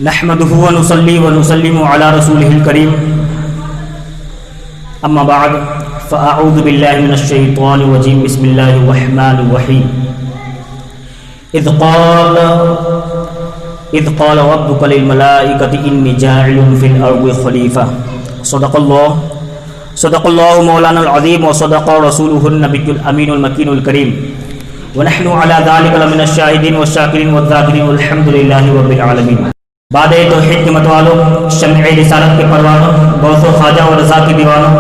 نحمده ونصلي ونسلم على رسوله الكريم اما بعد فاعوذ بالله من الشيطان الرجيم بسم الله الرحمن الرحيم اذ قال ربك للملائكة اني جاعل في الارض خليفة صدق الله مولانا العظيم وصدق رسوله النبي الامين المكين الكريم ونحن على ذلك لمن الشاهدين والشاكرين والذاكرين والحمد لله رب العالمین۔ بعد توحید کے متوالوں، شمع رسالت کے پروانوں، غوث و خواجہ و رضا کے دیوانوں،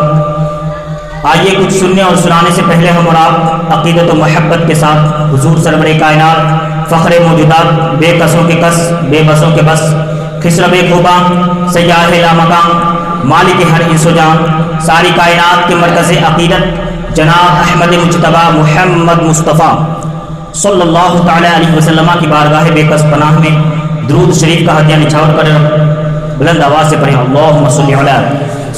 آئیے کچھ سننے اور سنانے سے پہلے ہم اور آپ عقیدت و محبت کے ساتھ حضور سرور کائنات، فخر موجودات، بے کسوں کے کس، بے بسوں کے بس، خسرو خوباں، سیاح لامکاں، مالک ہر انس و جان، ساری کائنات کے مرکز عقیدت جناب احمد مجتبیٰ محمد مصطفیٰ صلی اللہ تعالی علیہ وسلم کی بارگاہ بے کس پناہ میں درود شریف کا ہدیہ نچھاور کر بلند آواز سے پڑھیں اللہم صلی علی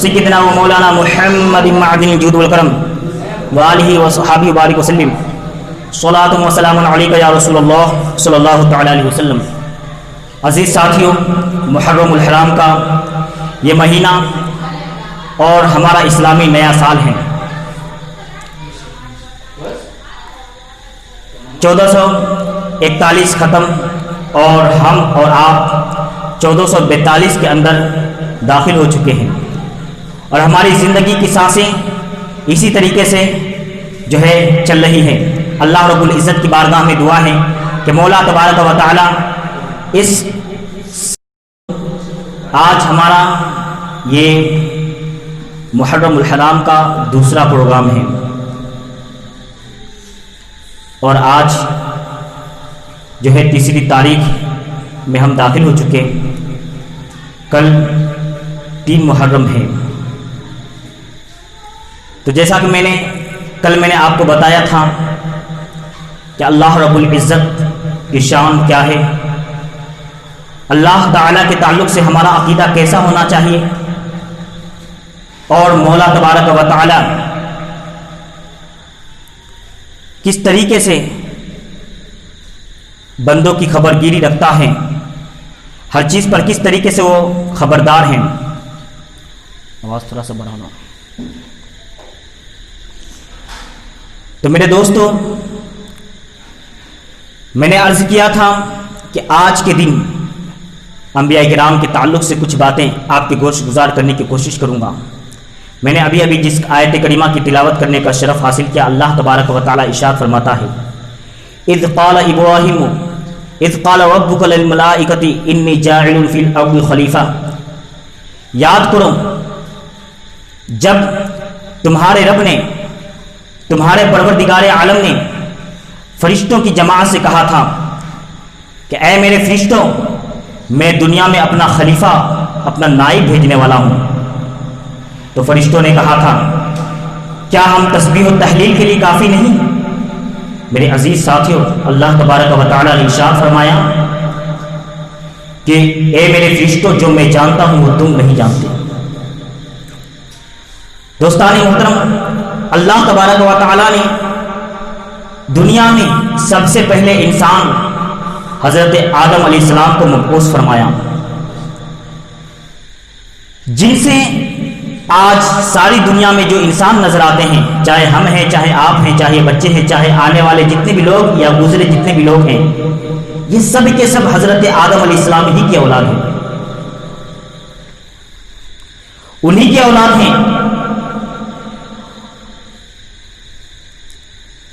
سیدنا و مولانا محمد معدن الجود والکرم وآلہ وصحابہ وبارک وسلم صلاۃ و سلام علیک یا رسول اللہ صلی اللہ تعالی علیہ وسلم۔ عزیز ساتھیوں، محرم الحرام کا یہ مہینہ اور ہمارا اسلامی نیا سال ہے۔ 1441 ختم اور ہم اور آپ 1442 کے اندر داخل ہو چکے ہیں، اور ہماری زندگی کی سانسیں اسی طریقے سے جو ہے چل رہی ہیں۔ اللہ رب العزت کی بارگاہ میں دعا ہے کہ مولا تبارک و تعالی آج ہمارا یہ محرم الحرام کا دوسرا پروگرام ہے، اور آج جو ہے تیسری تاریخ میں ہم داخل ہو چکے، کل 3 محرم ہے۔ تو جیسا کہ کل میں نے آپ کو بتایا تھا کہ اللہ رب العزت کی شان کیا ہے، اللہ تعالیٰ کے تعلق سے ہمارا عقیدہ کیسا ہونا چاہیے، اور مولا تبارک و تعالی کس طریقے سے بندوں کی خبر گیری رکھتا ہے، ہر چیز پر کس طریقے سے وہ خبردار ہیں۔ آواز تھوڑا سا بڑھانا۔ تو میرے دوستو، میں نے عرض کیا تھا کہ آج کے دن انبیاء کرام کے تعلق سے کچھ باتیں آپ کے گوش گزار کرنے کی کوشش کروں گا۔ میں نے ابھی جس آیت کریمہ کی تلاوت کرنے کا شرف حاصل کیا، اللہ تبارک و تعالی ارشاد فرماتا ہے اذ قال ربک للملائکۃ انی جاعل فی الارض خلیفہ۔ یاد کرو جب تمہارے رب نے، تمہارے پروردگار عالم نے فرشتوں کی جماعت سے کہا تھا کہ اے میرے فرشتوں، میں دنیا میں اپنا خلیفہ، اپنا نائب بھیجنے والا ہوں۔ تو فرشتوں نے کہا تھا کیا ہم تسبیح و تحلیل کے لیے کافی نہیں؟ میرے عزیز ساتھیوں، اللہ تبارک و تعالی نے ارشاد فرمایا کہ اے میرے فرشتوں، جو میں جانتا ہوں وہ تم نہیں جانتے۔ دوستان محترم، اللہ تبارک و تعالی نے دنیا میں سب سے پہلے انسان حضرت آدم علیہ السلام کو مبعوث فرمایا، جن سے آج ساری دنیا میں جو انسان نظر آتے ہیں، چاہے ہم ہیں، چاہے آپ ہیں، چاہے بچے ہیں، چاہے آنے والے جتنے بھی لوگ یا گزرے جتنے بھی لوگ ہیں، یہ سب کے سب حضرت آدم علیہ السلام ہی کی اولاد ہیں، انہی کی اولاد ہیں۔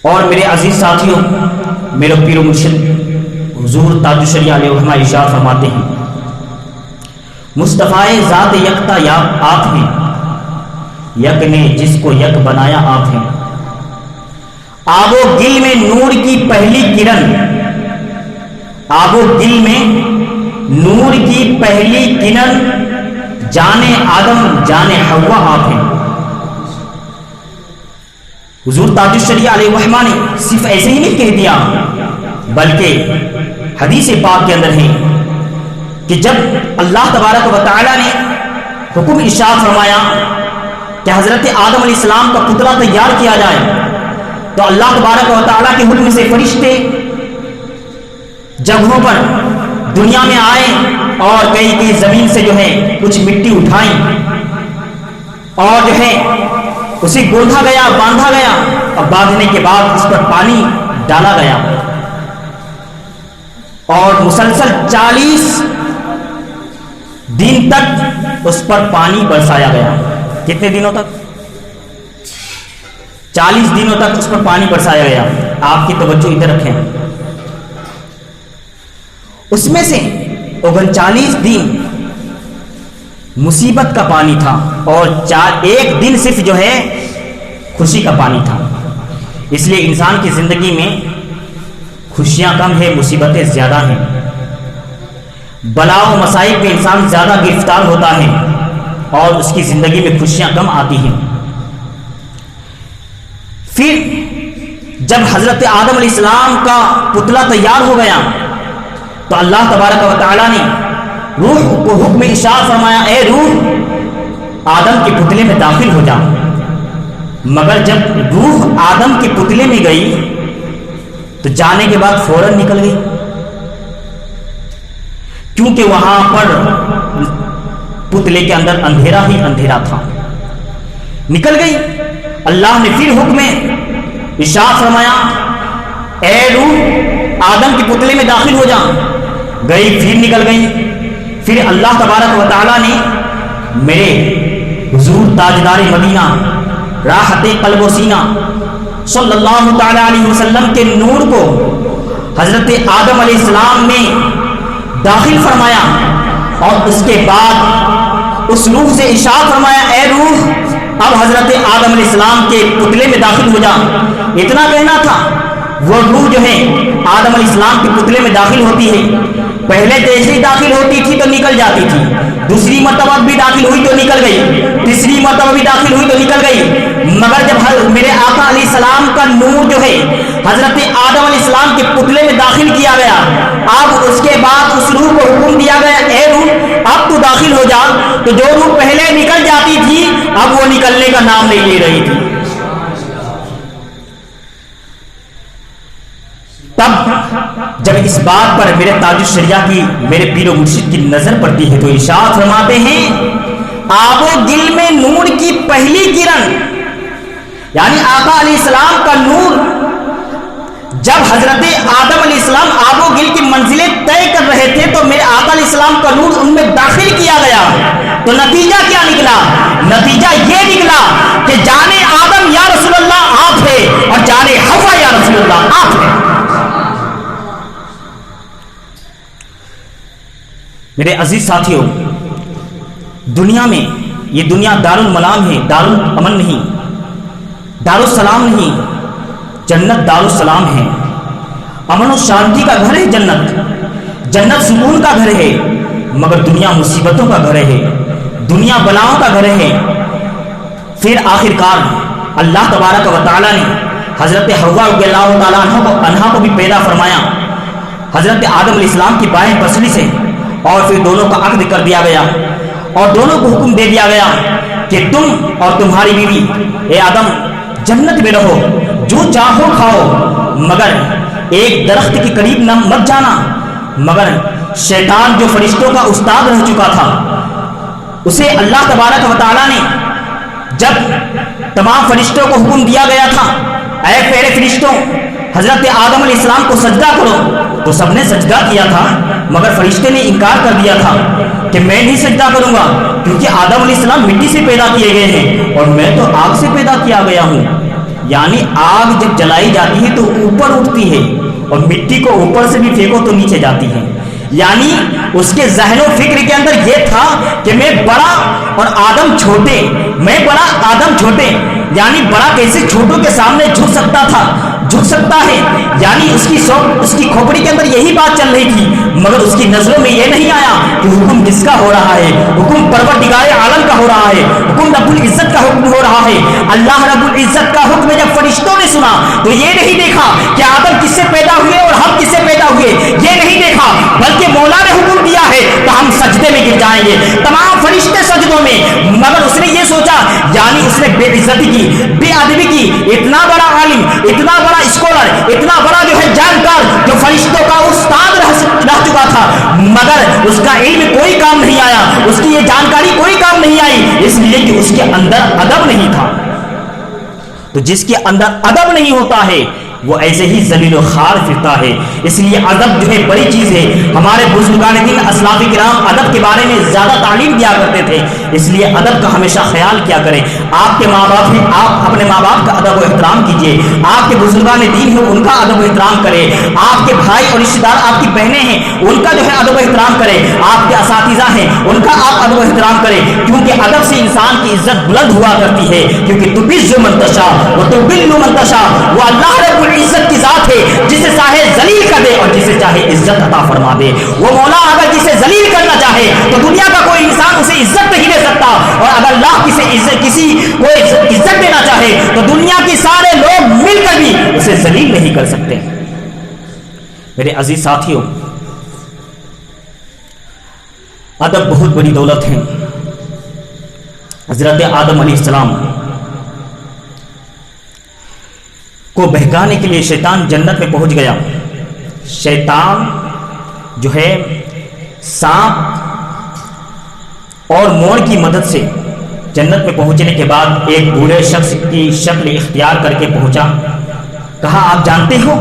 اور میرے عزیز ساتھیوں، میرے پیر و مرشد حضور تاج الشریعہ علیہ الرحمہ ارشاد فرماتے ہیں مصطفیٰ ذات یکتا یا آپ ہیں، یک نے جس کو یک بنایا آپ ہیں۔ آب و گل میں نور کی پہلی کرن، آب و گل میں نور کی پہلی کرن، جانے آدم جانے حوا آپ ہیں۔ حضور تاج الشریعہ علیہ الرحمہ نے صرف ایسے ہی نہیں کہہ دیا، بلکہ حدیث پاک کے اندر ہے کہ جب اللہ تبارک و تعالی نے حکم ارشاد فرمایا کہ حضرت آدم علیہ السلام کا پتلا تیار کیا جائے، تو اللہ تبارک و تعالیٰ کے حکم سے فرشتے جگہوں پر دنیا میں آئے اور کئی زمین سے جو ہے کچھ مٹی اٹھائیں اور جو ہے اسے گوندھا گیا، باندھا گیا، اور باندھنے کے بعد اس پر پانی ڈالا گیا اور مسلسل 40 دن تک اس پر پانی برسایا گیا۔ کتنے دنوں تک؟ 40 دنوں تک اس پر پانی برسایا گیا۔ آپ کی توجہ ادھر رکھیں، اس میں سے 39 دن مصیبت کا پانی تھا اور 1 دن صرف جو ہے خوشی کا پانی تھا۔ اس لیے انسان کی زندگی میں خوشیاں کم ہے، مصیبتیں زیادہ ہیں، بلا و مصائب میں انسان زیادہ گرفتار ہوتا ہے اور اس کی زندگی میں خوشیاں کم آتی ہیں۔ پھر جب حضرت آدم علیہ السلام کا پتلا تیار ہو گیا تو اللہ تبارک و تعالی نے روح کو حکم ارشاد فرمایا، اے روح آدم کے پتلے میں داخل ہو جا۔ مگر جب روح آدم کے پتلے میں گئی تو جانے کے بعد فوراً نکل گئی، کیونکہ وہاں پر پتلے کے اندر اندھیرا ہی اندھیرا تھا، نکل گئی۔ اللہ نے پھر حکم ارشاد فرمایا، اے روح آدم کے پتلے میں داخل ہو جا۔ گئی، پھر نکل گئی۔ پھر اللہ تبارک و تعالی نے میرے حضور تاجدار مدینہ راحت قلب و سینہ صلی اللہ تعالی علیہ وسلم کے نور کو حضرت آدم علیہ السلام میں داخل فرمایا اور اس کے بعد اس روح سے ارشاد فرمایا، اے روح اب حضرت آدم علیہ السلام کے پتلے میں داخل ہو جا۔ اتنا کہنا تھا، وہ روح جو ہے آدم علیہ السلام کے پتلے میں داخل ہوتی ہے، پہلے جیسے ہی داخل ہوتی تھی تو نکل جاتی تھی، دوسری مرتبہ بھی داخل ہوئی تو نکل گئی، تیسری مرتبہ بھی داخل ہوئی تو نکل گئی۔ مگر جب میرے آقا علیہ السلام کا نور جو ہے حضرت آدم علیہ السلام کے پتلے میں داخل کیا گیا، اب اس کے بعد اس روح کو حکم دیا گیا، اے روح اب تو داخل ہو جا۔ تو جو روح پہلے نکل جاتی تھی اب وہ نکلنے کا نام نہیں لے رہی تھی۔ تب جب اس بات پر میرے تاج الشریعہ کی، میرے پیر و مرشد کی نظر پڑتی ہے تو ارشاد فرماتے ہیں، آب و گل میں نور کی پہلی کرن، یعنی آقا علیہ السلام کا نور جب حضرت آدم علیہ السلام آب و گل کی منزلیں طے کر رہے تھے تو میرے آقا علیہ السلام کا نور ان میں داخل کیا گیا، تو نتیجہ کیا نکلا؟ نتیجہ یہ نکلا کہ جانے آدم یا رسول اللہ آپ ہے اور جانے حوا یا رسول اللہ آپ ہے۔ میرے عزیز ساتھیوں، دنیا میں یہ دنیا دار الملام ہے، دار الامن نہیں، دار السلام نہیں، جنت دار السلام ہے، امن و شانتی کا گھر ہے جنت، جنت سکون کا گھر ہے، مگر دنیا مصیبتوں کا گھر ہے، دنیا بلاؤں کا گھر ہے۔ پھر آخر کار اللہ تبارک و تعالی نے حضرت حوا رضی اللہ تعالیٰ عنہا کو بھی پیدا فرمایا حضرت آدم علیہ السلام کی بائیں پسلی سے، اور پھر دونوں کا عقد کر دیا گیا اور دونوں کو حکم دے دیا گیا کہ تم اور تمہاری بیوی اے آدم جنت میں رہو، جو چاہو کھاؤ، مگر ایک درخت کے قریب نہ مت جانا۔ مگر شیطان جو فرشتوں کا استاد رہ چکا تھا، اسے اللہ تبارک و تعالیٰ نے جب تمام فرشتوں کو حکم دیا گیا تھا، اے پیارے فرشتوں حضرت آدم علیہ السلام کو سجدہ کرو، تو سب نے سجدہ کیا تھا، مگر فرشتے نے انکار کر دیا تھا کہ میں نہیں سجدہ کروں گا، کیونکہ آدم علیہ السلام مٹی سے پیدا کیے گئے ہیں اور میں تو آگ سے پیدا کیا گیا ہوں۔ یعنی آگ جب جلائی جاتی ہے تو اوپر اٹھتی ہے اور مٹی کو اوپر سے بھی پھینکو تو نیچے جاتی ہے۔ یعنی اس کے ذہن و فکر کے اندر یہ تھا کہ میں بڑا اور آدم چھوٹے، میں بڑا آدم چھوٹے، یعنی بڑا کیسے چھوٹوں کے سامنے جھک سکتا تھا، جھک سکتا ہے۔ یعنی اس کی کھوپڑی کے اندر یہی بات چل رہی تھی، مگر اس کی نظروں میں یہ نہیں آیا کہ حکم کس کا ہو رہا ہے، حکم پروردگار عالم کا ہو رہا ہے، حکم رب العزت کا حکم ہو رہا ہے۔ اللہ رب العزت کا حکم جب فرشتوں نے سنا تو یہ نہیں دیکھا کہ آدم کس سے پیدا ہوئے اور ہم کس سے پیدا ہوئے، یہ نہیں دیکھا، بلکہ مولا نے حکم دیا ہے تو ہم سجدے میں گر جائیں گے، تمام فرشتے سجدوں میں۔ مگر اس نے یہ سوچا، یعنی اس نے بے عزتی کی، بے ادبی کی، اتنا بڑا عالم، اتنا بڑا اسکالر، اتنا بڑا جو ہے جانکار، جو فرشتوں کا استاد رہ چکا تھا مگر اس کا علم کوئی کام نہیں آیا، اس کی یہ جانکاری کوئی کام نہیں آئی، اس لیے کہ اس کے اندر ادب نہیں تھا۔ تو جس کے اندر ادب نہیں ہوتا ہے وہ ایسے ہی ذلیل و خوار پھرتا ہے۔ اس لیے ادب جو ہے بڑی چیز ہے۔ ہمارے بزرگان دین اسلاف کرام ادب کے بارے میں زیادہ تعلیم دیا کرتے تھے، اس لیے ادب کا ہمیشہ خیال کیا کریں۔ آپ کے ماں باپ ہیں، آپ اپنے ماں باپ کا ادب و احترام کیجیے، آپ کے بزرگان دین ہیں ان کا ادب و احترام کریں، آپ کے بھائی اور رشتے دار آپ کی بہنیں ہیں ان کا جو ہے ادب و احترام کریں، آپ کے اساتذہ ہیں ان کا آپ ادب و احترام کریں، کیونکہ ادب سے انسان کی عزت بلند ہوا کرتی ہے۔ کیونکہ تبذ من تشاء و تذل من تشاء، وہ اللہ رب العزت کی ذات ہے، جسے چاہے ذلیل کر دے اور جسے چاہے عزت عطا فرما دے۔ وہ مولا اگر جسے ذلیل کرنا چاہے تو دنیا کا کوئی انسان اسے عزت نہیں دے سکتا، اور اگر اللہ کسی کو عزت دینا چاہے تو دنیا کے سارے لوگ مل کر بھی اسے ذلیل نہیں کر سکتے۔ میرے عزیز ساتھیوں، ادب بہت بڑی دولت ہے۔ حضرت آدم علیہ السلام کو بہکانے کے لیے شیطان جنت میں پہنچ گیا۔ شیطان جو ہے سانپ اور موڑ کی مدد سے جنت میں پہنچنے کے بعد ایک بوڑھے شخص کی شکل اختیار کر کے پہنچا، کہا آپ جانتے ہو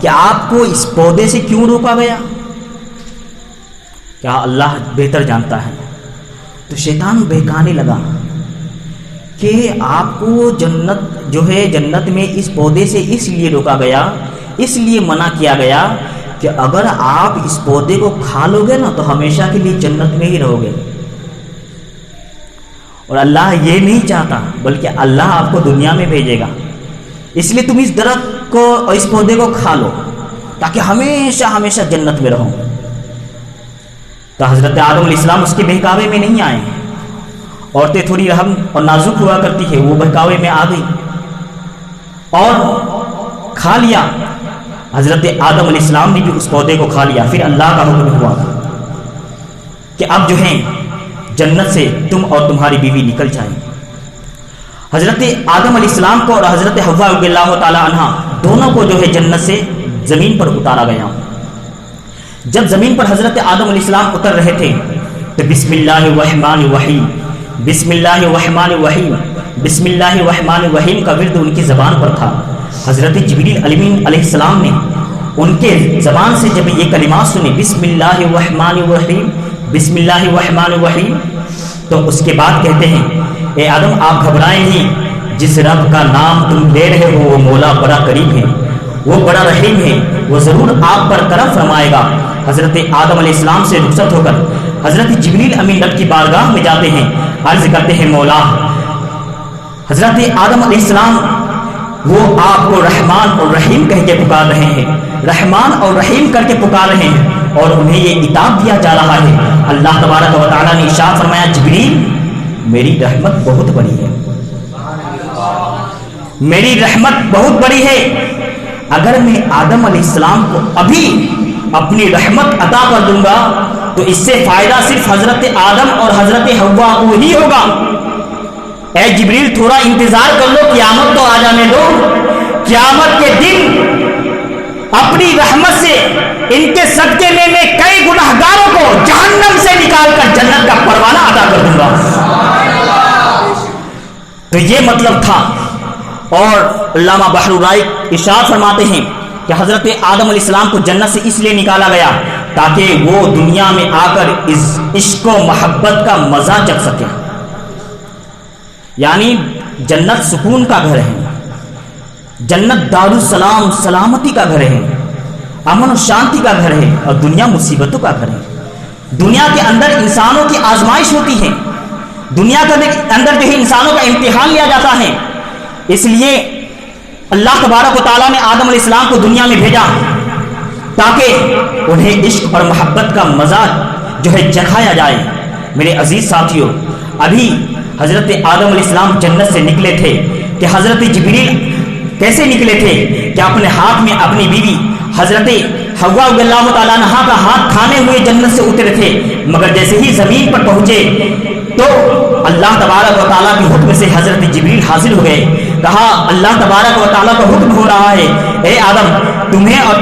کہ آپ کو اس پودے سے کیوں روکا گیا؟ کیا اللہ بہتر جانتا ہے۔ تو شیطان بہکانے لگا کہ آپ کو جنت میں اس پودے سے اس لیے روکا گیا، اس لیے منع کیا گیا کہ اگر آپ اس پودے کو کھا لو گے نا تو ہمیشہ کے لیے جنت میں ہی رہو گے۔ اور اللہ یہ نہیں چاہتا، بلکہ اللہ آپ کو دنیا میں بھیجے گا، اس لیے تم اس درخت کو اور اس پودے کو کھا لو تاکہ ہمیشہ ہمیشہ جنت میں رہو۔ تو حضرت آدم علیہ السلام اس کے بہکاوے میں نہیں آئے۔ عورتیں تھوڑی رحم اور نازک ہوا کرتی ہے، وہ بہکاوے میں آ گئی اور کھا لیا۔ حضرت آدم علیہ السلام نے بھی اس پودے کو کھا لیا۔ پھر اللہ کا حکم ہوا کہ اب جو ہے جنت سے تم اور تمہاری بیوی نکل جائیں۔ حضرت آدم علیہ السلام کو اور حضرت حوا رضی اللہ تعالی عنہا دونوں کو جو ہے جنت سے زمین پر اتارا گیا۔ جب زمین پر حضرت آدم علیہ السلام اتر رہے تھے تو بسم اللہ الرحمن الرحیم، بسم اللہ الرحمن الرحیم، بسم اللہ الرحمن الرحیم کا ورد ان کی زبان پر تھا۔ حضرت جبریل علیہ السلام نے ان کے زبان سے جب یہ کلمات سنے، بسم اللہ الرحمن الرحیم، بسم اللہ الرحمن الرحیم، تو اس کے بعد کہتے ہیں اے آدم آپ گھبرائیں نہیں، جس رب کا نام تم لے رہے ہو وہ مولا بڑا کریم ہے، وہ بڑا رحیم ہے، وہ ضرور آپ پر کرم فرمائے گا۔ حضرت آدم علیہ السلام سے رخصت ہو کر حضرت جبریل امین رب کی بارگاہ میں جاتے ہیں، عرض کرتے ہیں مولا، حضرت آدم علیہ السلام وہ آپ کو رحمان اور رحیم کہہ کے پکار رہے ہیں، رحمان اور رحیم کر کے پکار رہے ہیں، اور انہیں یہ عتاب دیا جا رہا ہے۔ اللہ تبارک و تعالیٰ نے ارشاد فرمایا جبریل میری رحمت بہت بڑی ہے، میری رحمت بہت بڑی ہے، اگر میں آدم علیہ السلام کو ابھی اپنی رحمت عطا کر دوں گا تو اس سے فائدہ صرف حضرت آدم اور حضرت حوا کو ہی ہوگا۔ اے جبریل تھوڑا انتظار کر لو، قیامت تو آ جانے دو، قیامت کے دن اپنی رحمت سے ان کے صدقے میں کئی گناہگاروں کو جہنم سے نکال کر جنت کا پروانہ عطا کر دوں گا۔ تو یہ مطلب تھا۔ اور علامہ بحر الرائق ارشاد فرماتے ہیں کہ حضرت آدم علیہ السلام کو جنت سے اس لیے نکالا گیا تاکہ وہ دنیا میں آ کر اس عشق و محبت کا مزہ چکھ سکے۔ یعنی جنت سکون کا گھر ہے، جنت دار السلام سلامتی کا گھر ہے، امن و شانتی کا گھر ہے، اور دنیا مصیبتوں کا گھر ہے۔ دنیا کے اندر انسانوں کی آزمائش ہوتی ہے، دنیا کے اندر جو ہے انسانوں کا امتحان لیا جاتا ہے۔ اس لیے اللہ تبارک و تعالیٰ نے آدم علیہ السلام کو دنیا میں بھیجا تاکہ انہیں عشق اور محبت کا مزہ جو ہے چکھایا جائے۔ میرے عزیز ساتھیوں، ابھی حضرت آدم علیہ السلام جنت سے نکلے تھے کہ حضرت جبریل کیسے نکلے تھے کہ اپنے ہاتھ میں اپنی بیوی حضرت حوا رضی اللہ تعالیٰ عنہا کا ہاتھ تھامے ہوئے جنت سے اترے تھے، مگر جیسے ہی زمین پر پہنچے تو اللہ تبارک و تعالیٰ کے حکم سے حضرت جبریل حاضر ہو گئے۔ کہا اللہ تبارک و تعالیٰ کا حکم ہو رہا ہے اے آدم تمہیں اور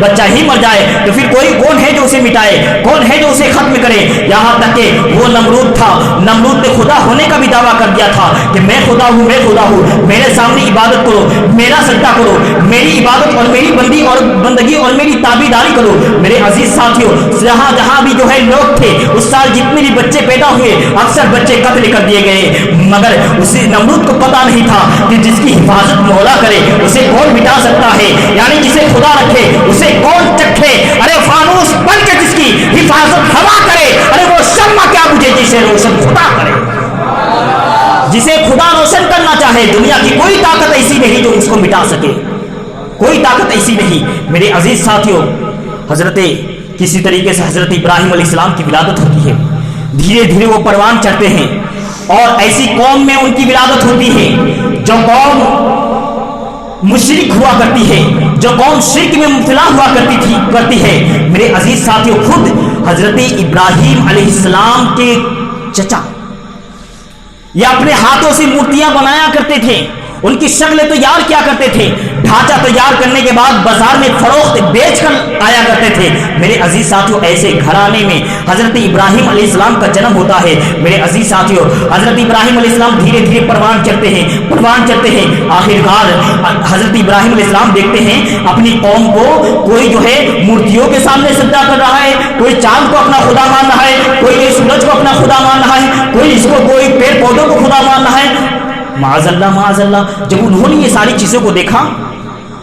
بچہ ہی مر جائے تو پھر کون ہے جو اسے مٹائے, کون ہے جو اسے ختم کرے. یہاں تک کہ وہ نمرود تھا, نمرود نے خدا ہونے کا بھی دعویٰ کر دیا تھا کہ میں خدا ہوں, میں خدا ہوں, میرے سامنے عبادت کرو, میرا سجدہ کرو, میری عبادت اور میری بندگی اور میری تابعداری کرو. میرے عزیز ساتھیوں, جہاں بھی جو ہے لوگ تھے اس سال جتنے بھی بچے پیدا ہوئے اکثر بچے قتل کر دیے گئے, مگر اسے نمرود کو پتا نہیں تھا کہ جس کی حفاظت مولا کرے اسے کون مٹا سکتا ہے, یعنی جسے خدا رکھے اسے کون چکھے. ارے فانوس بن کے جس کی حفاظت ہوا کرے, ارے وہ شمع کیا بجھے جسے روشن خدا کرے. جسے خدا روشن کرنا چاہے دنیا کی کوئی طاقت ایسی نہیں جو اس کو مٹا سکے, کوئی طاقت ایسی نہیں. میرے عزیز ساتھیوں, کسی طریقے سے حضرت ابراہیم علیہ السلام کی ولادت ہوتی ہے, دھیرے دھیرے وہ پروان چڑھتے ہیں اور ایسی قوم میں ان کی ولادت ہوتی ہے جو قوم مشرک ہوا کرتی ہے, جو قوم شرک میں مبتلا ہوا کرتی ہے. میرے عزیز ساتھیوں, خود حضرت ابراہیم علیہ السلام کے چچا یہ اپنے ہاتھوں سے مورتیاں بنایا کرتے تھے, ان کی شکلیں تیار کیا کرتے تھے, ڈھانچہ تیار کرنے کے بعد بازار میں فروخت بیچ کر آیا کرتے تھے. میرے عزیز ساتھیوں, ایسے گھرانے میں حضرت ابراہیم علیہ السلام کا جنم ہوتا ہے. میرے عزیز ساتھیوں, حضرت ابراہیم علیہ السلام دھیرے دھیرے پروان چڑھتے ہیں. آخرکار حضرت ابراہیم علیہ السلام دیکھتے ہیں اپنی قوم کو کوئی جو ہے مورتیوں کے سامنے سجدہ کر رہا ہے, کوئی چاند کو اپنا خدا مان رہا ہے, کوئی سورج کو اپنا خدا مان رہا ہے, کوئی پیڑ پودوں کو خدا مان رہا ہے. معاذ اللہ معاذ اللہ. جب انہوں نے یہ ساری چیزوں کو دیکھا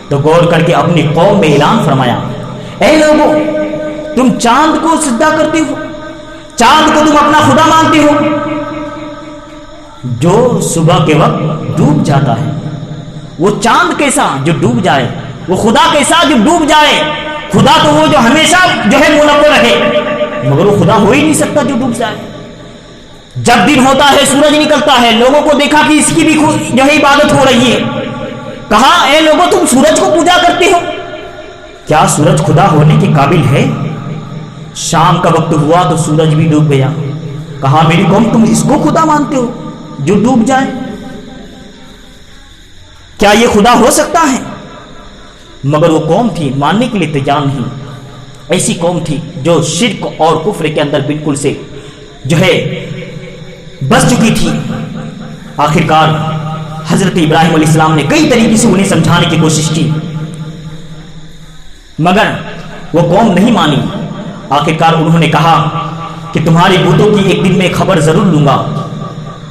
تو غور کر کے اپنی قوم میں اعلان فرمایا, اے لوگو, تم چاند کو سجدہ کرتے ہو, چاند کو تم اپنا خدا مانتے ہو جو صبح کے وقت ڈوب جاتا ہے. وہ چاند کیسا جو ڈوب جائے, وہ خدا کیسا جو ڈوب جائے. خدا تو وہ جو ہمیشہ جو ہے منور رہے, مگر وہ خدا ہو ہی نہیں سکتا جو ڈوب جائے. جب دن ہوتا ہے سورج نکلتا ہے, لوگوں کو دیکھا کہ اس کی بھی جو ہے عبادت ہو رہی ہے. کہا, اے لوگوں, تم سورج کو پوجا کرتے ہو, کیا سورج خدا ہونے کے قابل ہے؟ شام کا وقت ہوا تو سورج بھی ڈوب گیا. کہا, میری قوم, تم اس کو خدا مانتے ہو جو ڈوب جائے؟ کیا یہ خدا ہو سکتا ہے؟ مگر وہ قوم تھی ماننے کے لیے تیار نہیں. ایسی قوم تھی جو شرک اور کفر کے اندر بالکل سے جو ہے بس چکی تھی. آخرکار حضرت ابراہیم علیہ السلام نے کئی طریقے سے انہیں سمجھانے کی کوشش کی, مگر وہ قوم نہیں مانی. آخرکار انہوں نے کہا کہ تمہاری بتوں کی ایک دن میں خبر ضرور لوں گا.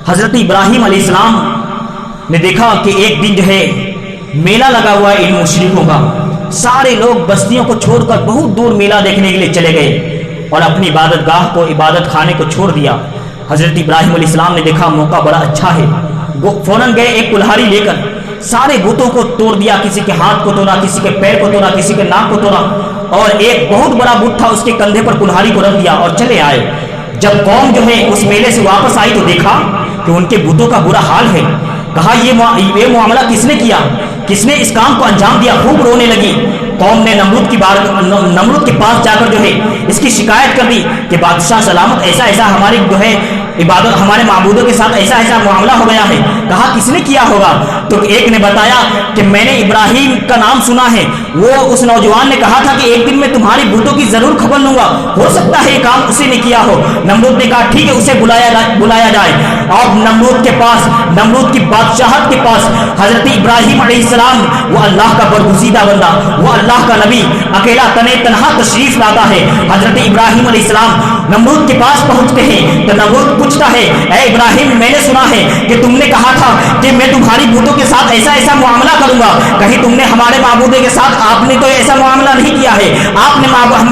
حضرت ابراہیم علیہ السلام نے دیکھا کہ ایک دن جو ہے میلہ لگا ہوا ہے ان مشرکوں کا. سارے لوگ بستیوں کو چھوڑ کر بہت دور میلہ دیکھنے کے لیے چلے گئے اور اپنی عبادت گاہ کو, عبادت خانے کو چھوڑ دیا. حضرت ابراہیم علیہ السلام نے دیکھا موقع بڑا اچھا ہے, فوراً گئے ایک کلہاڑی لے کر سارے بتوں کو توڑ دیا. کسی کے ہاتھ کو توڑا, کسی کے پیر کو توڑا, کسی کے ناک کو توڑا, اور ایک بہت بڑا بت تھا اس کے کندھے پر کلہاڑی کو رکھ دیا اور چلے آئے. جب قوم جو ہے اس میلے سے واپس آئی تو دیکھا کہ ان کے بتوں کا برا حال ہے. کہا, یہ معاملہ کس نے کیا, کس نے اس کام کو انجام دیا؟ خوب رونے لگی. قوم نے نمرود کے پاس جا کر جو ہے اس کی شکایت کر دی کہ بادشاہ سلامت, ایسا ہماری جو ہے عبادت, ہمارے معبودوں کے ساتھ ایسا معاملہ ہو گیا ہے. کہا, کس نے کیا ہوگا؟ تو ایک نے بتایا کہ میں نے ابراہیم کا نام سنا ہے, وہ اس نوجوان نے کہا تھا کہ ایک دن میں تمہاری بتوں کی ضرور خبر لوں گا, ہو سکتا ہے یہ کام اسی نے کیا ہو. نمرود نے کہا, ٹھیک ہے, اسے بلایا جائے. اور نمرود کے پاس, نمرود کی بادشاہت کے پاس حضرت ابراہیم علیہ السلام, وہ اللہ کا برگزیدہ بندہ, وہ اللہ کا نبی, اکیلا تنہا تشریف لاتا ہے. حضرت ابراہیم علیہ السلام نمرود کے پاس پہنچتے ہیں تو نمرود پوچھتا ہے, اے ابراہیم, میں نے سنا ہے کہ تم نے کہا تھا کہ میں تمہاری بتوں کے ساتھ ایسا معاملہ کروں گا, کہیں تم نے ہمارے معبودوں کے ساتھ, آپ نے تو ایسا معاملہ نہیں کیا ہے, آپ نے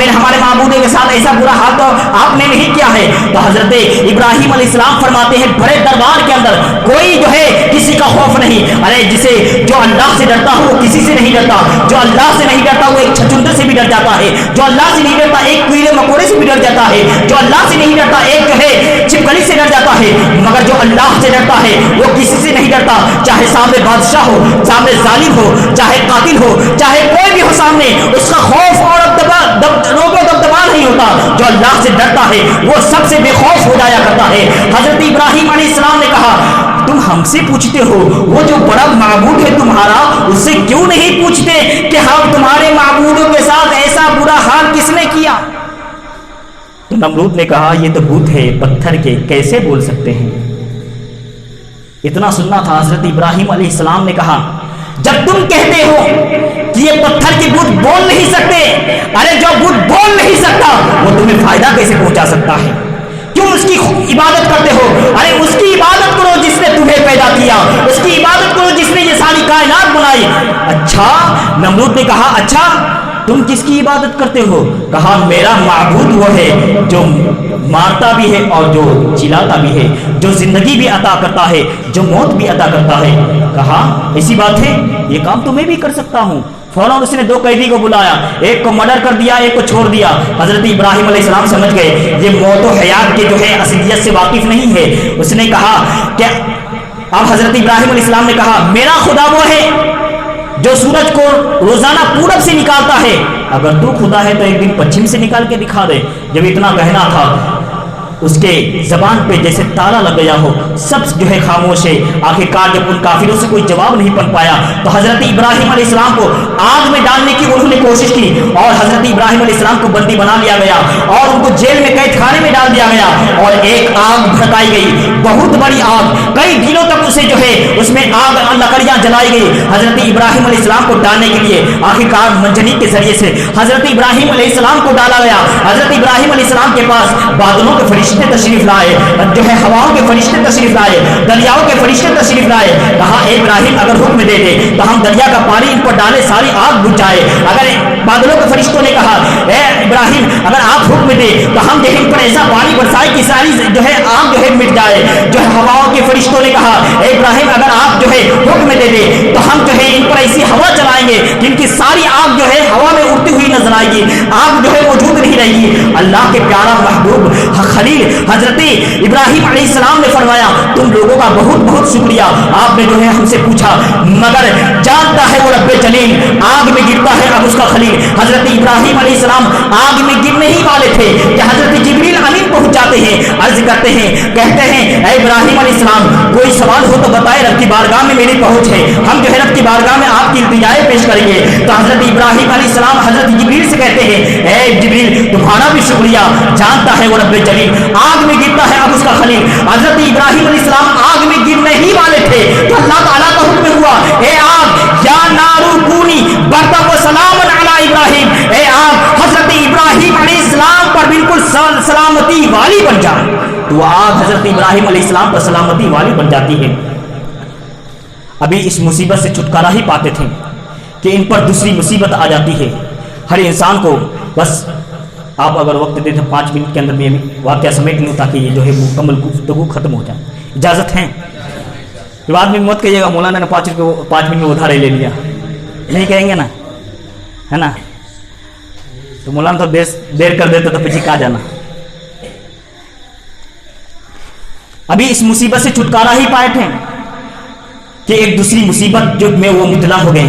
ہمارے معبودوں کے ساتھ ایسا برا حال تو آپ نے نہیں کیا ہے. تو حضرت ابراہیم علیہ السلام فرماتے ہیں, بڑے دربار کے اندر کوئی جو ہے کسی کا خوف نہیں. ارے جو اللہ سے ڈرتا ہو وہ کسی سے نہیں ڈرتا, جو اللہ سے نہیں ڈرتا وہ ایک چھچندر سے بھی ڈر جاتا ہے, جو اللہ سے نہیں ڈرتا ایک کیڑے مکوڑے سے بھی ڈر جاتا ہے, جو اللہ سے نہیں ڈرتا ایک جو ہے چھپکلی سے ڈر جاتا ہے. مگر جو اللہ سے ڈرتا ہے وہ کسی سے نہیں ڈرتا, چاہے سامنے بادشاہ ہو, سامنے ظالم ہو, چاہے قاتل ہو, چاہے کوئی بھی ہو سامنے, اس کا خوف اور روب و دبدبا نہیں ہوتا, جو اللہ سے ڈرتا ہے وہ سب سے بے خوف ہو جایا کرتا ہے. حضرت ابراہیم علیہ السلام نے کہا تم ہم سے پوچھتے ہو, وہ جو بڑا معبود ہے تمہارا اس سے کیوں نہیں پوچھتے کہ ہم تمہارے معبودوں کے ساتھ ایسا برا حال کس نے کیا؟ تو نمرود نے کہا یہ تو بت ہے پتھر کے, کیسے بول سکتے ہیں؟ اتنا سننا تھا. حضرت ابراہیم علیہ السلام نے کہا جب تم کہتے ہو کہ یہ پتھر کے بت بول نہیں سکتے, ارے جو بت بول نہیں سکتا وہ تمہیں فائدہ کیسے پہنچا سکتا ہے؟ کیوں اس کی عبادت کرتے ہو؟ ارے اس کی عبادت کرو جس نے تمہیں پیدا کیا, اس کی عبادت کرو جس نے یہ ساری کائنات بنائی. اچھا, نمرود نے کہا اچھا تم کس کی عبادت کرتے ہو؟ کہا میرا معبود وہ ہے جو مارتا بھی ہے اور جو جلاتا بھی ہے, جو زندگی بھی عطا کرتا ہے, جو موت بھی عطا کرتا ہے. کہا ایسی بات ہے, یہ کام تو میں بھی کر سکتا ہوں. فوراً اس نے دو قیدی کو بلایا, ایک کو مرڈر کر دیا, ایک کو چھوڑ دیا. حضرت ابراہیم علیہ السلام سمجھ گئے یہ موت و حیات کے جو ہے اصلیت سے واقف نہیں ہے. اس نے کہا کہ اب حضرت ابراہیم علیہ السلام نے کہا میرا خدا وہ ہے جو سورج کو روزانہ پورب سے نکالتا ہے, اگر تو خدا ہے تو ایک دن پچھم سے نکال کے دکھا دے. جب اتنا کہنا تھا اس کے زبان پہ جیسے تالا لگ گیا ہو, سب جو ہے خاموش ہے. آخرکار جب ان کافروں سے کوئی جواب نہیں بن پایا تو حضرت ابراہیم علیہ السلام کو آگ میں ڈالنے کی انہوں نے کوشش کی, اور حضرت ابراہیم علیہ السلام کو بندی بنا لیا گیا اور ان کو جیل میں قید خانے میں ڈال دیا گیا, اور ایک آگ بھڑکائی گئی, بہت بڑی آگ, کئی دنوں تک اسے جو ہے اس میں آگ لکڑیاں جلائی گئی حضرت ابراہیم علیہ السلام کو ڈالنے کے لیے. آخرکار منجنیق کے ذریعے سے حضرت ابراہیم علیہ السلام کو ڈالا گیا. حضرت ابراہیم علیہ السلام کے پاس بادلوں کے فرشتے تشریف لائے, جو ہے ہواؤں کے فرشتے تشریف لائے, دریاؤں کے فرشتے تشریف لائے. کہا اے ابراہیم اگر حکم دے دے تو ہم دریا کا پانی ان پر ڈالے ساری آگ بجھ جائے. اگر بادلوں کے فرشتوں نے کہا اے ابراہیم اگر آپ حکم دے تو ہم جو ہے ان پر ایسا پانی برسائے کہ ساری جو ہے آگ جو ہے مٹ جائے. جو ہے ہواؤں کے فرشتوں نے کہا اے ابراہیم اگر آپ جو ہے حکم دے دے تو ہم جو ہے ان پر ایسی ہوا چلائیں گے کہ ان کی ساری آگ جو ہے ہوا میں اڑتی ہوئی نظر آئے گی, آگ جو ہے موجود نہیں رہے گی. اللہ کے پیارا محبوب خلیل حضرت ابراہیم علیہ السلام نے فرمایا تم لوگوں کا بہت بہت شکریہ, آپ نے جو ہے ہم سے پوچھا, مگر جانتا ہے وہ رب جلیل آگ میں گرتا ہے اب اس کا خلیل. حضرت ابراہیم علیہ السلام آگ میں گرنے ہی والے تھے کہ حضرت جبریل امین پہنچ جاتے ہیں, عرض کرتے ہیں, کہتے ہیں اے ابراہیم علیہ السلام کوئی سوال ہو تو بتائے, رب کی بارگاہ میں میری پہنچ ہے, ہم جو ہے رب کی بارگاہ میں آپ کی التجائیں پیش کریں گے. تو حضرت ابراہیم علیہ السلام حضرت جبریل سے کہتے ہیں اے جبریل تمہارا بھی شکریہ, جانتا ہے وہ رب جلیل آگ میں گرتا ہے اب اس کا خلیل. حضرت ابراہیم علیہ السلام آگ میں گرنے ہی والے تھے تو اللہ تعالیٰ کا حکم ہوا اے آگ یا نارو کونی بردا و سلام علی ابراہیم, اے آگ حضرت ابراہیم علیہ السلام پر بالکل سلامتی والی بن جائے. تو آگ حضرت ابراہیم علیہ السلام پر سلامتی والی بن جاتی ہے. ابھی اس مصیبت سے چھٹکارا ہی پاتے تھے کہ ان پر دوسری مصیبت آ جاتی ہے. ہر انسان کو بس آپ اگر وقت دیں تو 5 منٹ کے اندر میں واقعہ سمیٹ لوں تاکہ یہ جو ہے مکمل گفتگو ختم ہو جائے. اجازت ہے؟ بعد میں مت کہیے گا مولانا نے 5 منٹ میں ادھار لے لیا, نہیں کہیں گے نا, ہے نا؟ تو مولانا تو دیر کر دیتے تو پیچھے کہا جانا. ابھی اس مصیبت سے چھٹکارا ہی پائے تھے کہ ایک دوسری مصیبت جو میں وہ مبتلا ہو گئے.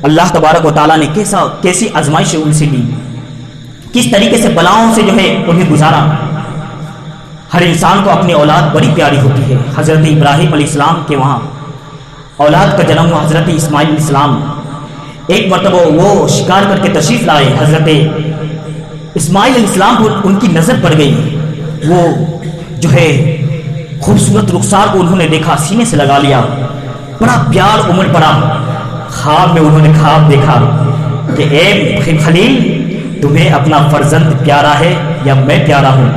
اللہ تبارک و تعالیٰ نے کیسی آزمائش ان سے لی, کس طریقے سے بلاؤں سے جو ہے انہیں گزارا. ہر انسان کو اپنی اولاد بڑی پیاری ہوتی ہے. حضرت ابراہیم علیہ السلام کے وہاں اولاد کا جنم ہوا. حضرت اسماعیل علیہ السلام ایک مرتبہ وہ شکار کر کے تشریف لائے. حضرت اسماعیل علیہ السلام کو ان کی نظر پڑ گئی, وہ جو ہے خوبصورت رخسار کو انہوں نے دیکھا, سینے سے لگا لیا, بڑا پیار امڑ پڑا. خواب میں انہوں نے خواب دیکھا کہ اے خلیل تمہیں اپنا فرزند پیارا ہے یا میں پیارا ہوں؟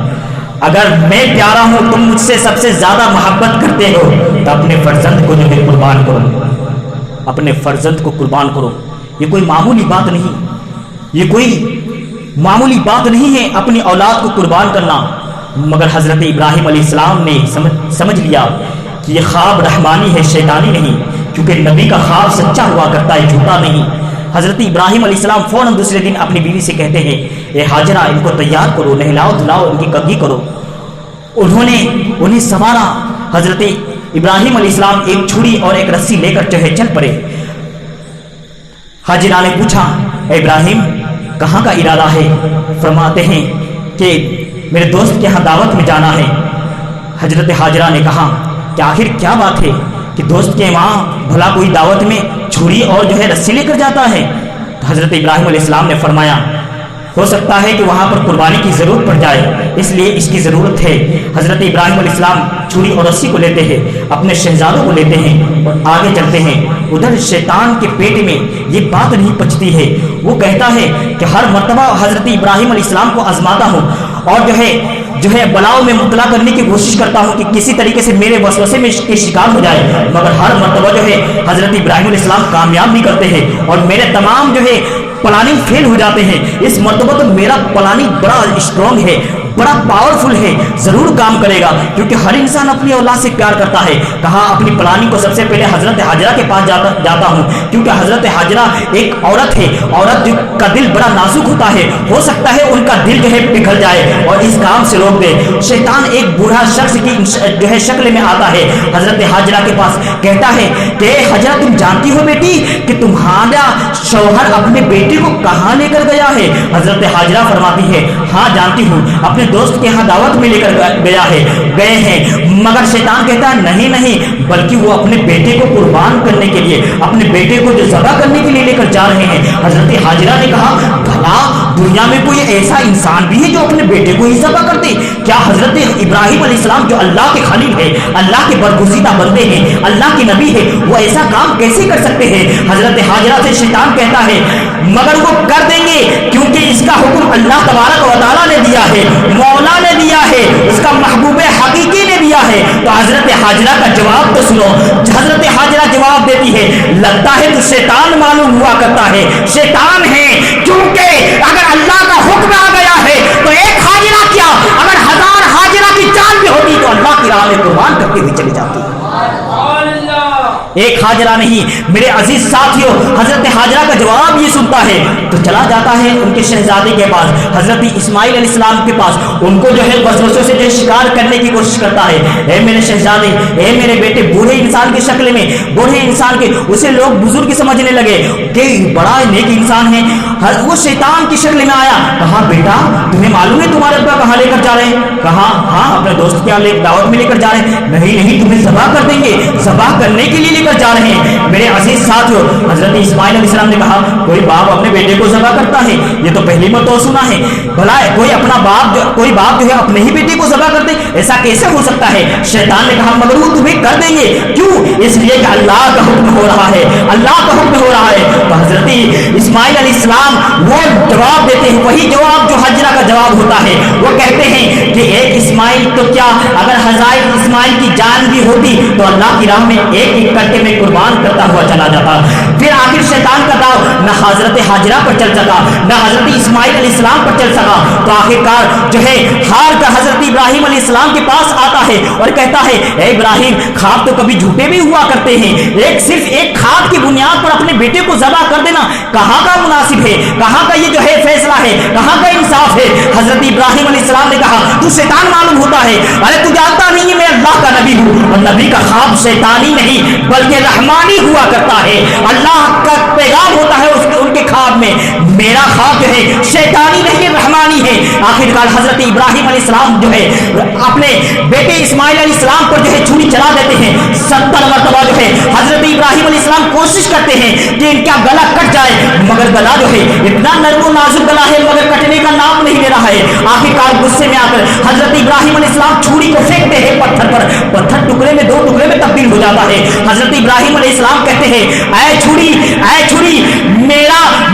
اگر میں پیارا ہوں تم مجھ سے سب سے زیادہ محبت کرتے ہو تو اپنے فرزند کو جو ہے قربان کرو, اپنے فرزند کو قربان کرو. یہ کوئی معمولی بات نہیں, یہ کوئی معمولی بات نہیں ہے اپنی اولاد کو قربان کرنا. مگر حضرت ابراہیم علیہ السلام نے سمجھ لیا کہ یہ خواب رحمانی ہے, شیطانی نہیں, کیونکہ نبی کا خواب سچا ہوا کرتا ہے, جھوٹا نہیں. حضرت ابراہیم علیہ السلام فوراً دوسرے دن اپنی بیوی سے کہتے ہیں اے ہاجرہ ان کو تیار کرو, نہلاؤ دھلاؤ, ان کی کبھی کرو. انہوں نے انہیں سنوارا. حضرت ابراہیم علیہ السلام ایک چھری اور ایک رسی لے کر جو ہے چل پڑے. حاجرہ نے پوچھا اے ابراہیم کہاں کا ارادہ ہے؟ فرماتے ہیں کہ میرے دوست کے یہاں دعوت میں جانا ہے۔ حضرت حاجرہ نے کہا کہ آخر کیا بات ہے کہ دوست کے وہاں بھلا کوئی دعوت میں چھری اور جو ہے رسی لے کر جاتا ہے؟ تو حضرت ابراہیم علیہ السلام نے فرمایا ہو سکتا ہے کہ وہاں پر قربانی کی ضرورت پڑ جائے، اس لیے اس کی ضرورت ہے۔ حضرت ابراہیم علیہ السلام چھری اور رسی کو لیتے ہیں، اپنے شہزادوں کو لیتے ہیں اور آگے چلتے ہیں۔ ادھر شیطان کے پیٹ میں یہ بات نہیں پچتی ہے، وہ کہتا ہے کہ ہر مرتبہ حضرت ابراہیم علیہ السلام کو آزماتا ہوں اور جو ہے بلاؤ میں مبتلا کرنے کی کوشش کرتا ہوں کہ کسی طریقے سے میرے وسوسے میں کے شکار ہو جائے، مگر ہر مرتبہ جو ہے حضرت ابراہیم علیہ السلام کامیاب نہیں کرتے ہیں اور میرے تمام جو ہے پلاننگ فیل ہو جاتے ہیں۔ اس مرتبہ تو میرا پلاننگ بڑا اسٹرانگ ہے، بڑا پاورفل ہے، ضرور کام کرے گا، کیونکہ ہر انسان اپنی اولاد سے پیار کرتا ہے۔ کہا اپنی پلاننگ کو سب سے پہلے حضرت حاجرہ کے پاس جاتا ہوں، کیونکہ حضرت حاجرہ ایک عورت ہے، عورت کا دل بڑا نازک ہوتا ہے، ہو سکتا ہے ان کا دل جو ہے پگھل جائے اور اس کام سے روک دے۔ شیطان ایک بوڑھا شخص کی جو ہے شکل میں آتا ہے حضرت حاجرہ کے پاس، کہتا ہے کہ حاجرہ تم جانتی ہو بیٹی کہ تمہارا شوہر اپنے بیٹے کو کہاں لے کر گیا ہے؟ حضرت حاجرہ فرماتی ہے ہاں جانتی ہوں، اپنے دوست کے یہاں دعوت میں لے کر گئے ہیں، مگر شیطان کہتا ہے نہیں بلکہ وہ اپنے بیٹے کو قربان کرنے کے لیے، اپنے بیٹے کو جو ذبح کرنے کے لیے لے کر جا رہے ہیں۔ حضرت حاجرہ نے کہا بھلا دنیا میں کوئی ایسا انسان بھی ہے جو اپنے بیٹے کو ہی ذبح کر دے؟ کیا حضرت ابراہیم علیہ السلام جو اللہ کے خلیل ہے، اللہ کے برگزیدہ بندے ہیں، اللہ کے نبی ہے، وہ ایسا کام کیسے کر سکتے ہیں؟ حضرت حاجرہ سے شیطان کہتا ہے مگر وہ کر دیں گے، کیونکہ اس کا حکم اللہ تبارک و تعالیٰ نے دیا ہے، مولا نے دیا ہے، اس کا محبوب حقیقی نے دیا ہے۔ تو حضرت حاجرہ کا جواب تو سنو۔ حضرت حاجرہ جواب دیتی ہے لگتا ہے تو شیطان معلوم ہوا کرتا ہے، شیطان ہے، کیونکہ اگر اللہ کا حکم آ گیا ہے تو ایک حاجرہ کیا اگر 1000 حاجرہ کی جان بھی ہوتی تو اللہ کی راہ میں قربان کرتے ہوئے چلی جاتی۔ ایک حاجرہ نہیں میرے عزیز ساتھیوں، حضرت حاجرہ کا جواب یہ سنتا ہے تو چلا جاتا ہے ان کے شہزادے کے پاس، حضرت اسماعیل علیہ السلام کے پاس، ان کو جو ہے وسوسوں سے جو شکار کرنے کی کوشش کرتا ہے۔ اے میرے شہزادے، اے میرے بیٹے، بوڑھے انسان کی شکل میں، بوڑھے انسان کے، اسے لوگ بزرگ سمجھنے لگے کہ بڑا نیک انسان ہے، وہ شیطان کی شکل میں آیا۔ کہا بیٹا تمہیں معلوم ہے تمہارے ابا کہاں لے کر جا رہے ہیں؟ کہا ہاں اپنے دوست کے دعوت میں لے کر جا رہے ہیں۔ نہیں تمہیں ذبح کر دیں گے، ذبح کرنے کے لیے لے کر جا رہے ہیں۔ میرے عزیز ساتھیوں، حضرت اسماعیل علیہ السلام نے کہا کوئی باپ اپنے بیٹے کو ذبح کرتا ہے؟ یہ تو پہلی مرتبہ سنا ہے۔ بھلا کوئی باپ جو ہے اپنے ہی بیٹے کو ذبح کر دے؟ ایسا کیسے ہو سکتا ہے؟ شیطان نے کہا مگر وہ تمہیں کر دیں گے، کیوں؟ اس لیے کہ اللہ کا حکم ہو رہا ہے، اللہ کا حکم ہو رہا ہے۔ تو حضرت اسماعیل علیہ السلام وہ جواب دیتے ہیں، وہی جواب جو حاجرہ کا جواب ہوتا ہے۔ وہ کہتے ہیں کہ ایک اسماعیل تو کیا اگر 1000 اسماعیل کی جان بھی ہوتی تو اللہ کی راہ میں ایک کٹے میں قربان کرتا ہوا چلا جاتا۔ پھر آخر شیطان کا داؤ نہ حضرت حاجرہ پر چل سکا، نہ حضرت اسماعیل علیہ السلام پر چل سکا۔ تو آخرکار جو ہے ہار کر حضرت ابراہیم علیہ السلام کے پاس آتا ہے اور کہتا ہے اے ابراہیم، خواب تو کبھی جھوٹے بھی ہوا کرتے ہیں، صرف ایک خواب کی بنیاد پر اپنے بیٹے کو ذبح کر دینا کہاں کا مناسب ہے؟ کہاں کا یہ جو ہے فیصلہ ہے؟ کہاں کا انصاف ہے؟ حضرت ابراہیم علیہ السلام نے کہا تو شیطان معلوم ہوتا ہے، ارے تو جانتا نہیں ہے میں اللہ کا نبی ہوں، اور نبی کا خواب شیطانی نہیں بلکہ رحمانی ہوا کرتا ہے، اللہ کا پیغام ہوتا ہے ان کے خواب میں۔ میرا خواب جو ہے شیطانی نہیں رحمانی ہے۔ آخرکار حضرت ابراہیم علیہ السلام جو ہے اپنے بیٹے اسماعیل علیہ السلام پر جو ہے چھری چلا دیتے ہیں۔ 70 مرتبہ جو ہے حضرت ابراہیم علیہ السلام کوشش کرتے ہیں کہ ان کا گلا کٹ جائے، مگر گلا جو ہے اتنا نرم و نازک گلا ہے مگر کٹنے کا نام نہیں لے رہا ہے۔ آخرکار غصے میں آ کر حضرت ابراہیم علیہ السلام چھری کو پھینکتے ہیں پتھر پر، پتھر ٹکڑے میں 2 ٹکڑے میں تبدیل ہو جاتا ہے۔ حضرت ابراہیم علیہ السلام کہتے ہیں اے چھری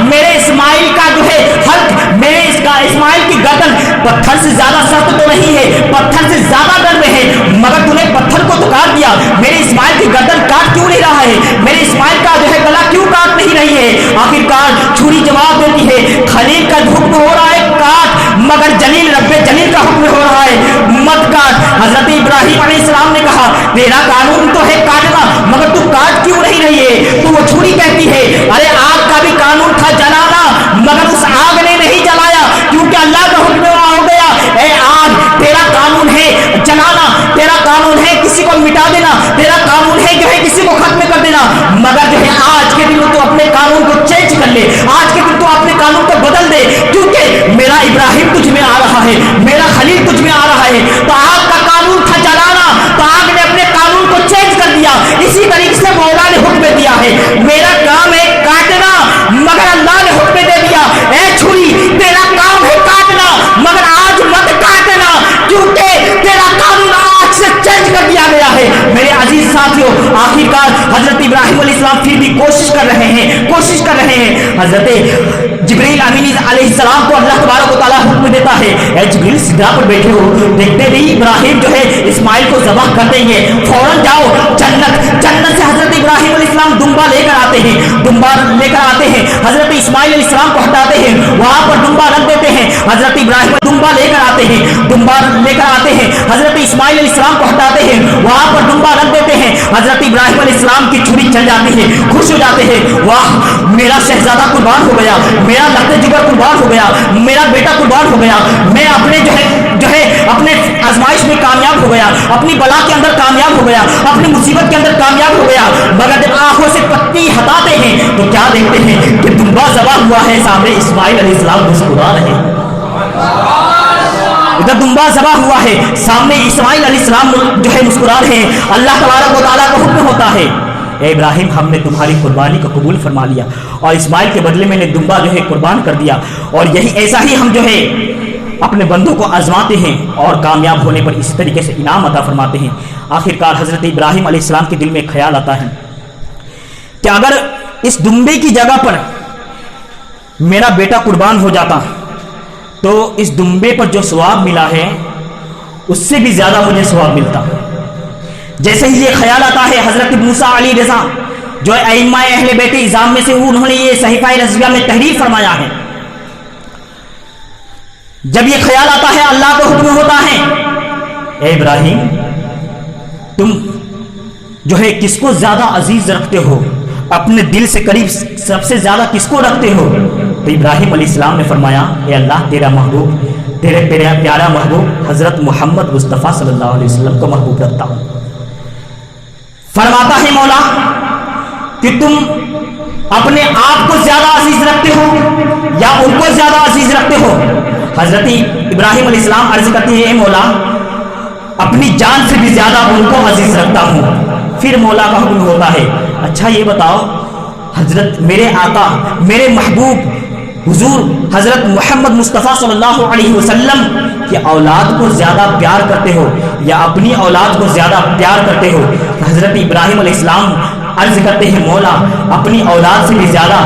میرے اسماعیل کا جو ہے حلق، میرے اسماعیل کی گردن پتھر سے زیادہ سخت تو نہیں ہے، پتھر سے زیادہ نرم ہے، مگر تم نے پتھر کو تو کاٹ دیا، میرے اسماعیل کی گردن کاٹ کیوں نہیں رہا ہے؟ میرے اسماعیل کا جو ہے گلا کیوں کاٹ نہیں رہی ہے؟ آخرکار چھری جواب دیتی ہے خلیل کا حکم ہو رہا ہے کاٹ، مگر جلیل رب جلیل کا حکم ہو رہا ہے مت کاٹ۔ حضرت ابراہیم علیہ السلام نے کہا تیرا قانون تو ہے کاٹنا، مگر تو کاٹ کیوں نہیں رہی ہے؟ تو وہ چھری کہتی ہے ارے آگ کا بھی قانون تھا جلانا، مگر اس آگ نے نہیں جلایا کیونکہ اللہ کا حکم ہو گیا اے آگ تیرا قانون ہے جلانا، تیرا قانون ہے کسی کو مٹا دینا، تیرا قانون ہے جو ہے کسی کو ختم کر دینا، مگر جو ہے آج کے دن تو اپنے قانون کو چینج کر لے، آج کے دن تو اپنے قانون کو بدل دے، ابراہیم تجھ میں آ رہا ہے, میرا خلیل تجھ میں آ رہا ہے. تو آگ کا قانون تھا جلانا, تو آگ نے اپنے قانون کو چینج کر دیا. اسی طریقے سے مولا نے حکم دیا ہے, میرا کام ہے کاٹنا, مگر اللہ نے حکم دے دیا اے چھری تیرا کام ہے کاٹنا, مگر آج مت کاٹنا, کیونکہ تیرا قانون آج سے چینج کر دیا گیا ہے. میرے عزیز ساتھیوں, آخرکار حضرت ابراہیم علیہ السلام پھر بھی کوشش کر رہے ہیں. حضرت جبریل امین علیہ السلام کو اللہ تبارک و تعالیٰ حکم دیتا ہے, اے جبریل سدرا پر بیٹھے ہو, دیکھتے نہیں ابراہیم جو ہے اسماعیل کو ذبح کر دیں گے, فوراً جاؤ جنت سے حضرت ابراہیم علیہ السلام دمبا لے کر آتے ہیں, حضرت اسماعیل علیہ السلام کو ہٹاتے ہیں, وہاں پر دمبا رکھ دیتے ہیں. حضرت ابراہیم دمبا لے کر آتے ہیں, حضرت اسماعیل علیہ السلام کو ہٹاتے ہیں, وہاں پر دمبا رکھ دیتے ہیں. حضرت ابراہیم علیہ السلام کی چھری چل جاتی ہے, خوش ہو جاتے ہیں, واہ میرا شہزادہ قربان ہو گیا, میرا لخت جگر قربان ہو گیا, میرا بیٹا قربان ہو گیا, میں اپنے جو ہے اپنے آزمائش میں کامیاب ہو گیا, اپنی بلا کے اندر کامیاب ہو گیا, اپنی مصیبت کے اندر کامیاب ہو گیا. مگر جب آنکھوں سے پتی ہٹاتے ہیں تو کیا دیکھتے ہیں کہ دمبا ذبح ہوا ہے, سامنے اسماعیل علیہ السلام مسکرا رہے ہیں. ادھر دمبا ذبح ہوا ہے, سامنے اسماعیل علیہ السلام جو ہے مسکرا رہے ہیں. اللہ تبارک و تعالیٰ کا حکم ہوتا ہے, اے ابراہیم ہم نے تمہاری قربانی کو قبول فرما لیا, اور اسماعیل کے بدلے میں نے دمبا جو ہے قربان کر دیا. اور یہی ایسا ہی ہم جو ہے اپنے بندوں کو آزماتے ہیں, اور کامیاب ہونے پر اسی طریقے سے انعام عطا فرماتے ہیں. آخرکار حضرت ابراہیم علیہ السلام کے دل میں خیال آتا ہے کہ اگر اس دمبے کی جگہ پر میرا بیٹا قربان ہو جاتا تو اس دمبے پر جو ثواب ملا ہے اس سے بھی زیادہ مجھے ثواب ملتا. جیسے ہی یہ خیال آتا ہے, حضرت موسیٰ علی رضا جو ائمہ اہل بیت اعظام میں سے انہوں نے یہ صحیفہ رضویہ میں تحریر فرمایا ہے. جب یہ خیال آتا ہے, اللہ کا حکم ہوتا ہے, اے ابراہیم تم جو ہے کس کو زیادہ عزیز رکھتے ہو, اپنے دل سے قریب سب سے زیادہ کس کو رکھتے ہو؟ تو ابراہیم علیہ السلام نے فرمایا, اے اللہ تیرا محبوب, تیرے پیارا محبوب حضرت محمد مصطفیٰ صلی اللہ علیہ وسلم کو محبوب رکھتا ہوں. فرماتا ہے مولا کہ تم اپنے آپ کو زیادہ عزیز رکھتے ہو یا ان کو زیادہ عزیز رکھتے ہو؟ حضرت ابراہیم علیہ السلام عرض کرتے ہیں, اے مولا اپنی جان سے بھی زیادہ ان کو عزیز رکھتا ہوں. پھر مولا کا حکم ہوتا ہے, اچھا یہ بتاؤ حضرت میرے آقا میرے محبوب حضور حضرت محمد مصطفیٰ صلی اللہ علیہ وسلم کی اولاد کو زیادہ پیار کرتے ہو یا اپنی اولاد کو زیادہ پیار کرتے ہو؟ حضرت ابراہیم علیہ السلام عرض کرتے ہیں, مولا اپنی اولاد سے بھی زیادہ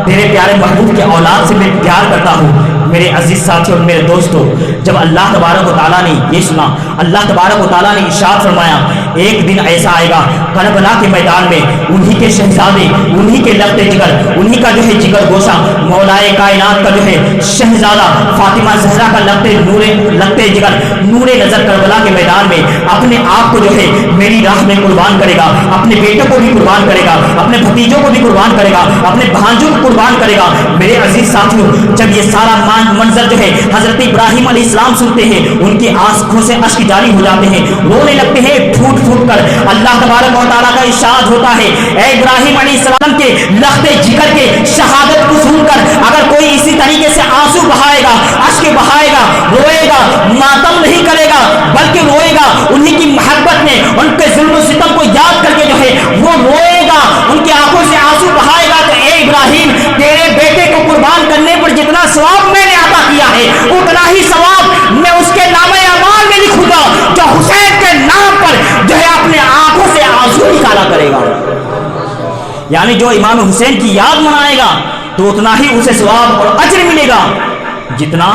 تیرے پیارے محبوب کی اولاد سے میں پیار کرتا ہوں. میرے عزیز ساتھی اور میرے دوستو, جب اللہ تبارک و تعالیٰ نے یہ سنا, اللہ تبارک و تعالیٰ نے ارشاد فرمایا, ایک دن ایسا آئے گا کربلا کے میدان میں انہی کے شہزادے, انہی کے لخت جگر, انہی کا جو ہے جگر گوشہ مولائے کائنات کا جو ہے شہزادہ فاطمہ زہرا کا لخت جگر نور نظر کربلا کے میدان میں اپنے آپ کو جو ہے میری راہ میں قربان کرے گا, اپنے بیٹوں کو بھی قربان کرے گا, اپنے بھتیجوں کو بھی قربان کرے گا, اپنے بھانجوں کو قربان کرے گا. میرے عزیز ساتھیوں, جب یہ سارا منظر جو ہے حضرت ابراہیم علیہ السلام سنتے ہیں, ان کی آنکھوں سے اشک جاری ہو جاتے ہیں, رونے لگتے ہیں پھوٹ پھوٹ کر. اللہ تبارک و تعالیٰ کا ارشاد ہوتا ہے, اے ابراہیم علیہ السلام کے لخت جگر کے شہادت کو سن کر اگر کوئی اسی طریقے سے آنسو بہائے گا, اشک بہائے گا, روئے گا, ماتم نہیں کرے گا بلکہ روئے گا, انہی کی محبت میں ان کے ظلم و ستم کو یاد کر کے جو ہے وہ روئے گا, ان کی آنکھوں سے آنسو بہائے گا, تو اے ابراہیم تیرے بیٹے کو قربان کرنے پر جتنا ثواب میں نے عطا کیا ہے اتنا ہی ثواب میں اس کے نامہ اعمال میں لکھوں گا جو حسین کے نام پر جو ہے اپنے آنکھوں سے آنسو نکالا کرے گا. یعنی جو امام حسین کی یاد منائے گا تو اتنا ہی اسے ثواب اور اجر ملے گا جتنا